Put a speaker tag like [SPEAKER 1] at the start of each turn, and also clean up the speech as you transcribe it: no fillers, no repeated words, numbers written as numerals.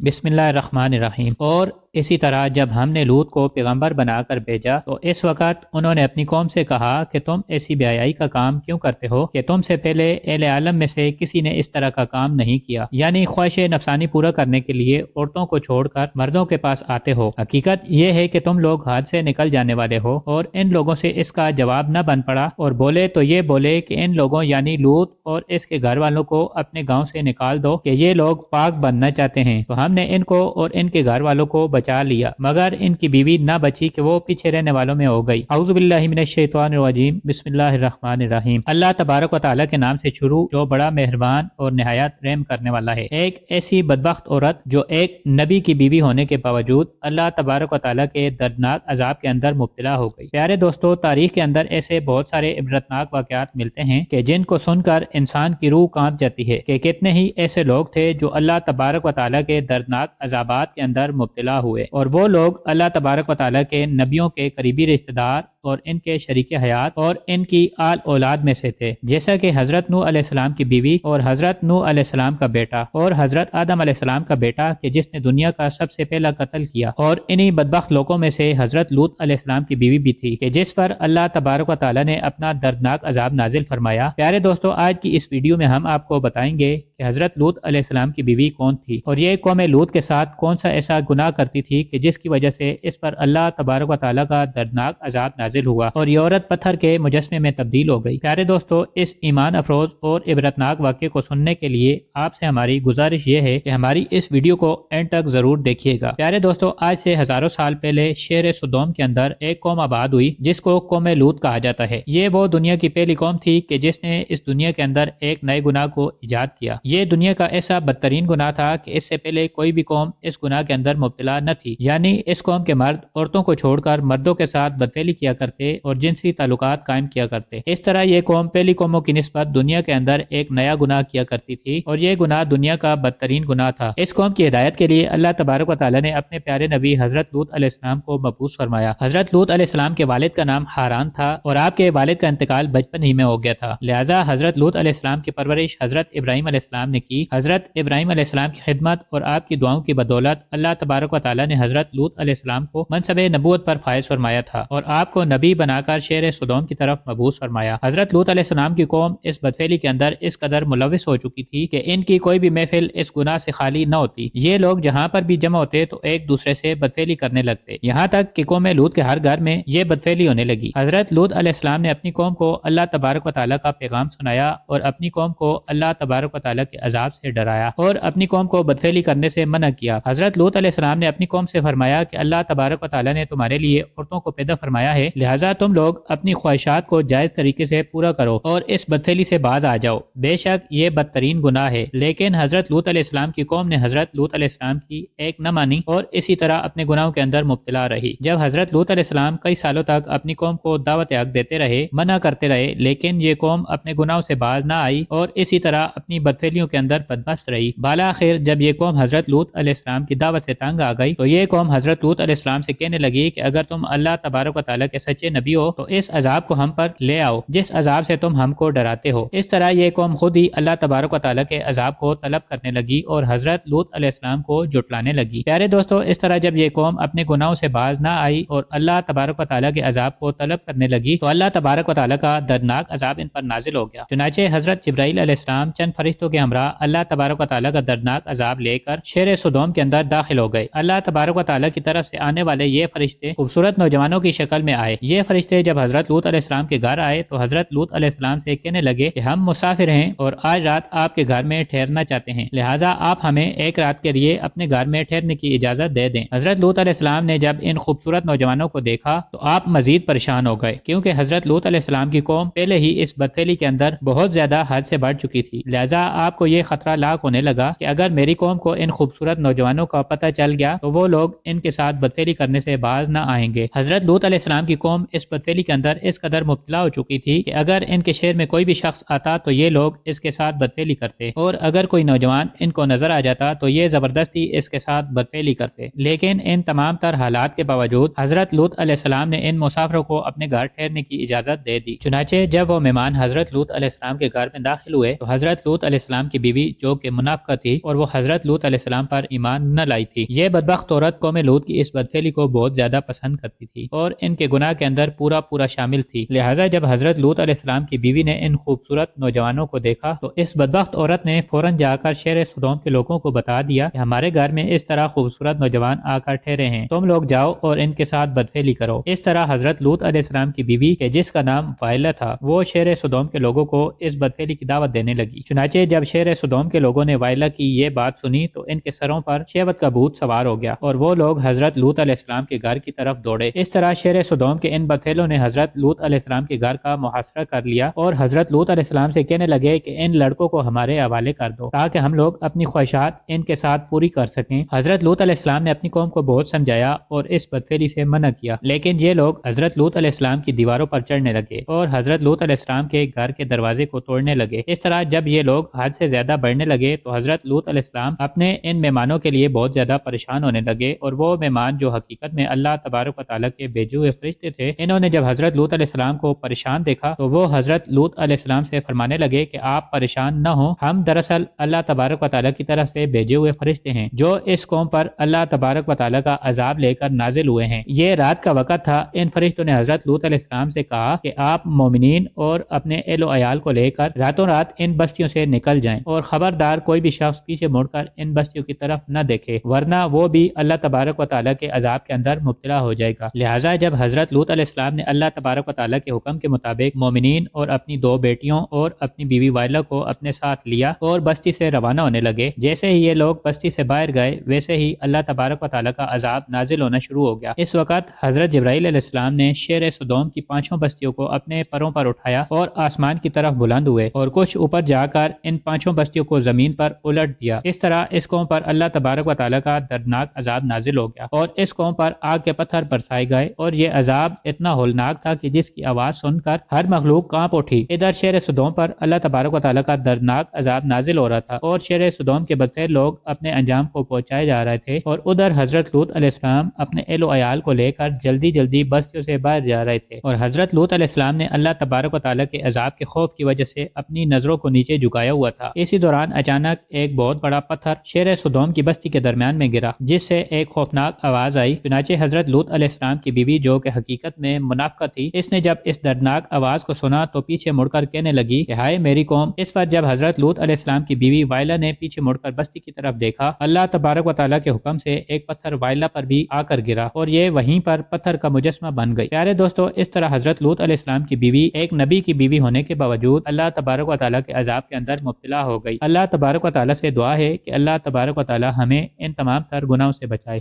[SPEAKER 1] बिस्मिल्लाहिर्रहमानिर्रहीम। और इसी तरह जब हमने लूत को पैगंबर बनाकर भेजा तो इस वक्त उन्होंने अपनी कौम से कहा कि तुम ऐसी बेहयाई का काम क्यों करते हो कि तुमसे पहले अहले आलम में से किसी ने इस तरह का काम नहीं किया, यानी ख्वाहिश नफसानी पूरा करने के लिए औरतों को छोड़कर मर्दों के पास आते हो। हकीकत यह है कि तुम लोग हाथ से निकल जाने वाले हो। और इन लोगों से इसका जवाब न बन पड़ा और बोले तो ये बोले कि इन लोगों यानी लूत और इसके घर वालों को अपने गाँव से निकाल दो कि ये लोग पाक बनना चाहते हैं। तो हमने इनको और इनके घर वालों को बचा लिया, मगर इनकी बीवी न बची कि वो पीछे रहने वालों में हो गई। औज़ु बिल्लाहि मिनश शैतानिर रजीम। बिस्मिल्लाहिर्रहमानिर्रहीम। अल्लाह तबारक व तआला के नाम से शुरू जो बड़ा मेहरबान और निहायत रहम करने वाला है। एक ऐसी बदबख्त औरत जो एक नबी की बीवी होने के बावजूद अल्लाह तबारक व तआला के दर्दनाक अजाब के अंदर मुब्तला हो गई। प्यारे दोस्तों, तारीख के अंदर ऐसे बहुत सारे इबरतनाक वाक़यात मिलते हैं कि जिनको सुनकर इंसान की रूह कांप जाती है कि कितने ही ऐसे लोग थे जो अल्लाह तबारक व तआला के दर्दनाक अजाबात के अंदर मुब्तला हुए, और वो लोग अल्लाह तबारक व तआला के नबियों के करीबी रिश्तेदार और इनके शरीक हयात और इनकी आल औलाद में से थे, जैसा कि हजरत नूह अलैहिस्सलाम की बीवी और हजरत नूह अलैहिस्सलाम का बेटा और हजरत आदम अलैहिस्सलाम का बेटा कि जिसने दुनिया का सबसे पहला कत्ल किया। और इन्हीं बदबख्त लोगों में से हजरत लूत अलैहिस्सलाम की बीवी भी थी कि जिस पर अल्लाह तबारक व तआला ने अपना दर्दनाक अजाब नाजिल फरमाया। प्यारे दोस्तों, आज की इस वीडियो में हम आपको बताएंगे कि हजरत लूत अलैहिस्सलाम की बीवी कौन थी और ये कौम लूत के साथ कौन सा ऐसा गुनाह करती थी कि जिसकी वजह से इस पर अल्लाह तबारक व तआला का दर्दनाक अजाब नाजिल हुआ और ये औरत पत्थर के मुजस्मे में तब्दील हो गई। प्यारे दोस्तों, इस ईमान अफरोज और इबरतनाक वाक़े को सुनने के लिए आपसे हमारी गुजारिश ये है कि हमारी इस वीडियो को एंड तक जरूर देखिएगा। प्यारे दोस्तों, आज से हजारों साल पहले शहर सदोम के अंदर एक कौम आबाद हुई जिसको कौम लूत कहा जाता है। ये वो दुनिया की पहली कौम थी कि जिसने इस दुनिया के अंदर एक नए गुनाह को इजाद किया। ये दुनिया का ऐसा बदतरीन गुनाह था कि इससे पहले कोई भी कौम इस गुनाह के अंदर मुब्तला न थी, यानी इस कौम के मर्द औरतों को छोड़कर मर्दों के साथ बदफेली किया करते और जिनसी ताल्लुकात कायम किया करते। इस तरह ये कौम पहली कौमों की निस्बत दुनिया के अंदर एक नया गुनाह किया करती थी और ये गुनाह दुनिया का बदतरीन गुनाह था। इस कौम की हिदायत के लिए अल्लाह तबारक व तआला ने अपने प्यारे नबी हजरत लूत अलैहिस्सलाम को मबूस फरमाया। हजरत लूत अलैहिस्सलाम के वालिद का नाम हारान था और आपके वालिद का इंतकाल बचपन ही में हो गया था, लिहाजा हजरत लूत अलैहिस्सलाम की परवरिश हजरत इब्राहिम अलैहिस्सलाम ने की। हजरत इब्राहिम अलैहिस्सलाम की खिदमत और आपकी दुआओं की बदौलत अल्लाह तबारक व तआला ने हजरत लूत अलैहिस्सलाम को मनसबे नबूवत पर फायज फरमाया था और आपको नबी बनाकर शहर सदोम की तरफ मबूस फरमाया। हजरत लूत अलैहिस्सलाम की कौम इस बदफेली के अंदर इस कदर मुलविस हो चुकी थी कि इनकी कोई भी महफिल इस गुनाह से खाली न होती। ये लोग जहाँ पर भी जमा होते तो एक दूसरे से बदफेली करने लगते, यहाँ तक कि कौम लूत के हर घर में ये बदफेली होने लगी। हजरत लूत अलैहिस्सलाम ने अपनी कौम को अल्लाह तबारक व तआला का पैगाम सुनाया और अपनी कौम को अल्लाह तबारक व तआला के अजाब से डराया और अपनी कौम को बदफेली करने से मना किया। हजरत लूत अलैहिस्सलाम ने अपनी कौम से फरमाया कि अल्लाह तबारक व तआला ने तुम्हारे लिए औरतों को पैदा फरमाया है, लिहाजा तुम लोग अपनी ख्वाहिशात को जायज तरीके से पूरा करो और इस बदफेली से बाज आ जाओ। बेशक ये बदतरीन गुनाह है, लेकिन हजरत लूत अलैहिस्सलाम की कौम ने हजरत लूत अलैहिस्सलाम की एक न मानी और इसी तरह अपने गुनाहों के अंदर मुब्तला रही। जब हजरत लूत अलैहिस्सलाम कई सालों तक अपनी कौम को दावत हक देते रहे, मना करते रहे, लेकिन ये कौम अपने गुनाहों से बाज न आई और इसी तरह अपनी बदफेलियों के अंदर बदमस्त रही। बाला आखिर जब ये कौम हजरत लूत अलैहिस्सलाम की दावत से तंग आ गई तो ये कौम हजरत लूत अलैहिस्सलाम से कहने लगी कि अगर तुम अल्लाह तबारक व तआला के सच्चे नबी हो तो इस अजाब को हम पर ले आओ जिस अजाब से तुम हमको डराते हो। इस तरह ये कौम खुद ही अल्लाह तबारक व तआला के अजाब को तलब करने लगी और हजरत लूत अलैहिस्सलाम को जुटलाने लगी। प्यारे दोस्तों, इस तरह जब ये कौम अपने गुनाहों से बाज ना आई और अल्लाह तबारक व तआला के अजाब को तलब करने लगी तो अल्लाह तबारक व तआला का दर्दनाक अजाब इन पर नाजिल हो गया। चुनाचे हजरत जिब्राईल अलैहिस्सलाम चंद फरिश्तों के हमरा अल्लाह तबारक व तआला का दर्दनाक अजाब लेकर शहर सदोम के अंदर दाखिल हो गए। अल्लाह तबारक व तआला की तरफ से आने वाले ये फरिश्ते खूबसूरत नौजवानों की शक्ल में आए। ये फरिश्ते जब हजरत लूत अलैहिस्सलाम के घर आए तो हजरत लूत अलैहिस्सलाम से कहने लगे कि हम मुसाफिर हैं और आज रात आपके घर में ठहरना चाहते हैं, लिहाजा आप हमें एक रात के लिए अपने घर में ठहरने की इजाजत दे दें। हजरत लूत अलैहिस्सलाम ने जब इन खूबसूरत नौजवानों को देखा तो आप मजीद परेशान हो गए, क्योंकि हजरत लूत अलैहिस्सलाम की कौम पहले ही इस बदफेली के अंदर बहुत ज्यादा हद से बढ़ चुकी थी। लिहाजा आपको ये खतरा लाक होने लगा कि अगर मेरी कौम को इन खूबसूरत नौजवानों का पता चल गया तो वो लोग इनके साथ बदफेली करने से बाज न आएंगे। हजरत लूत अलैहिस्सलाम की قوم اس بدفعلی کے اندر اس قدر مبتلا ہو چکی تھی کہ اگر ان کے شہر میں کوئی بھی شخص آتا تو یہ لوگ اس کے ساتھ بدفعلی کرتے، اور اگر کوئی نوجوان ان کو نظر آ جاتا تو یہ زبردستی اس کے ساتھ بدفعلی کرتے۔ لیکن ان تمام تر حالات کے باوجود حضرت لوط علیہ السلام نے ان مسافروں کو اپنے گھر ٹھہرنے کی اجازت دے دی۔ چنانچہ جب وہ مہمان حضرت لوط علیہ السلام کے گھر میں داخل ہوئے تو حضرت لوط علیہ السلام کی بیوی جو کہ منافقہ تھی اور وہ حضرت لوط علیہ السلام پر ایمان نہ لائی تھی، یہ بدبخت عورت قوم لوط کی اس بدفعلی کو بہت زیادہ پسند کرتی تھی اور ان کے گناہ کے اندر پورا شامل تھی۔ لہٰذا جب حضرت لوط علیہ السلام کی بیوی نے ان خوبصورت نوجوانوں کو دیکھا تو اس بدبخت عورت نے فوراً جا کر شہر سدوم کے لوگوں کو بتا دیا کہ ہمارے گھر میں اس طرح خوبصورت نوجوان آ کر ٹھہرے ہیں، تم لوگ جاؤ اور ان کے ساتھ بدفعلی کرو۔ اس طرح حضرت لوط علیہ السلام کی بیوی کہ جس کا نام وائلہ تھا، وہ شہر سدوم کے لوگوں کو اس بدفعلی کی دعوت دینے لگی۔ چنانچہ جب شہر سدوم کے لوگوں نے وائلہ کی یہ بات سنی تو ان کے سروں پر شہوت کا بھوت سوار ہو گیا اور وہ لوگ حضرت لوط علیہ السلام کے گھر کی طرف دوڑے۔ اس طرح شہر سدوم کے ان بدفعلوں نے حضرت لوط علیہ السلام کے گھر کا محاصرہ کر لیا اور حضرت لوط علیہ السلام سے کہنے لگے کہ ان لڑکوں کو ہمارے حوالے کر دو تاکہ ہم لوگ اپنی خواہشات ان کے ساتھ پوری کر سکیں۔ حضرت لوط علیہ السلام نے اپنی قوم کو بہت سمجھایا اور اس بدفعلی سے منع کیا، لیکن یہ لوگ حضرت لوط علیہ السلام کی دیواروں پر چڑھنے لگے اور حضرت لوط علیہ السلام کے گھر کے دروازے کو توڑنے لگے۔ اس طرح جب یہ لوگ حد سے زیادہ بڑھنے لگے تو حضرت لوط علیہ السلام اپنے ان مہمانوں کے لیے بہت زیادہ پریشان ہونے لگے، اور وہ مہمان جو حقیقت میں اللہ تبارک و تعالیٰ کے بھیجے ہوئے فرشتے تھے، انہوں نے جب حضرت لوط علیہ السلام کو پریشان دیکھا تو وہ حضرت لوط علیہ السلام سے فرمانے لگے کہ آپ پریشان نہ ہوں، ہم دراصل اللہ تبارک و تعالیٰ کی طرف سے بھیجے ہوئے فرشتے ہیں جو اس قوم پر اللہ تبارک و تعالیٰ کا عذاب لے کر نازل ہوئے ہیں۔ یہ رات کا وقت تھا۔ ان فرشتوں نے حضرت لوط علیہ السلام سے کہا کہ آپ مومنین اور اپنے اہل و عیال کو لے کر راتوں رات ان بستیوں سے نکل جائیں، اور خبردار کوئی بھی شخص پیچھے مڑ کر ان بستیوں کی طرف نہ دیکھے، ورنہ وہ بھی اللہ تبارک و تعالیٰ کے عذاب کے اندر مبتلا ہو جائے گا۔ لہٰذا جب حضرت لوط علیہ السلام نے اللہ تبارک و تعالیٰ کے حکم کے مطابق مومنین اور اپنی 2 بیٹیوں اور اپنی بیوی وائلہ کو اپنے ساتھ لیا اور بستی سے روانہ ہونے لگے، جیسے ہی یہ لوگ بستی سے باہر گئے ویسے ہی اللہ تبارک و تعالیٰ کا عذاب نازل ہونا شروع ہو گیا۔ اس وقت حضرت جبرائیل علیہ السلام نے شہر سدوم کی 5 بستیوں کو اپنے پروں پر اٹھایا اور آسمان کی طرف بلند ہوئے اور کچھ اوپر جا کر ان 5 بستیوں کو زمین پر الٹ دیا۔ اس طرح اس قوم پر اللہ تبارک و تعالیٰ کا دردناک عذاب نازل ہو گیا اور اس قوم پر آگ کے پتھر برسائے گئے، اور یہ عذاب اتنا ہولناک تھا کہ جس کی آواز سن کر ہر مخلوق کانپ اٹھی۔ ادھر شہر سدوم پر اللہ تبارک و تعالیٰ کا دردناک عذاب نازل ہو رہا تھا اور شہر سدوم کے بدفعل لوگ اپنے انجام کو پہنچائے جا رہے تھے، اور ادھر حضرت لوط علیہ السلام اپنے اہل و عیال کو لے کر جلدی بستیوں سے باہر جا رہے تھے، اور حضرت لوط علیہ السلام نے اللہ تبارک و تعالیٰ کے عذاب کے خوف کی وجہ سے اپنی نظروں کو نیچے جھکایا ہوا تھا۔ اسی دوران اچانک ایک بہت بڑا پتھر شہر سدوم کی بستی کے درمیان میں گرا، جس سے ایک خوفناک آواز آئی۔ چنانچہ حضرت لوط علیہ السلام کی بیوی جو کہ حقیقت میں منافقہ تھی، اس نے جب اس دردناک آواز کو سنا تو پیچھے مڑ کر کہنے لگی کہ ہائے میری قوم۔ اس پر جب حضرت لوط علیہ السلام کی بیوی وائلہ نے پیچھے مڑ کر بستی کی طرف دیکھا، اللہ تبارک و تعالیٰ کے حکم سے ایک پتھر وائلہ پر بھی آ کر گرا اور یہ وہیں پر پتھر کا مجسمہ بن گئی۔ پیارے دوستو، اس طرح حضرت لوط علیہ السلام کی بیوی ایک نبی کی بیوی ہونے کے باوجود اللہ تبارک و تعالیٰ کے عذاب کے اندر مبتلا ہو گئی۔ اللہ تبارک و تعالیٰ سے دعا ہے کہ اللہ تبارک و تعالیٰ ہمیں ان تمام تر گناہوں سے بچائے۔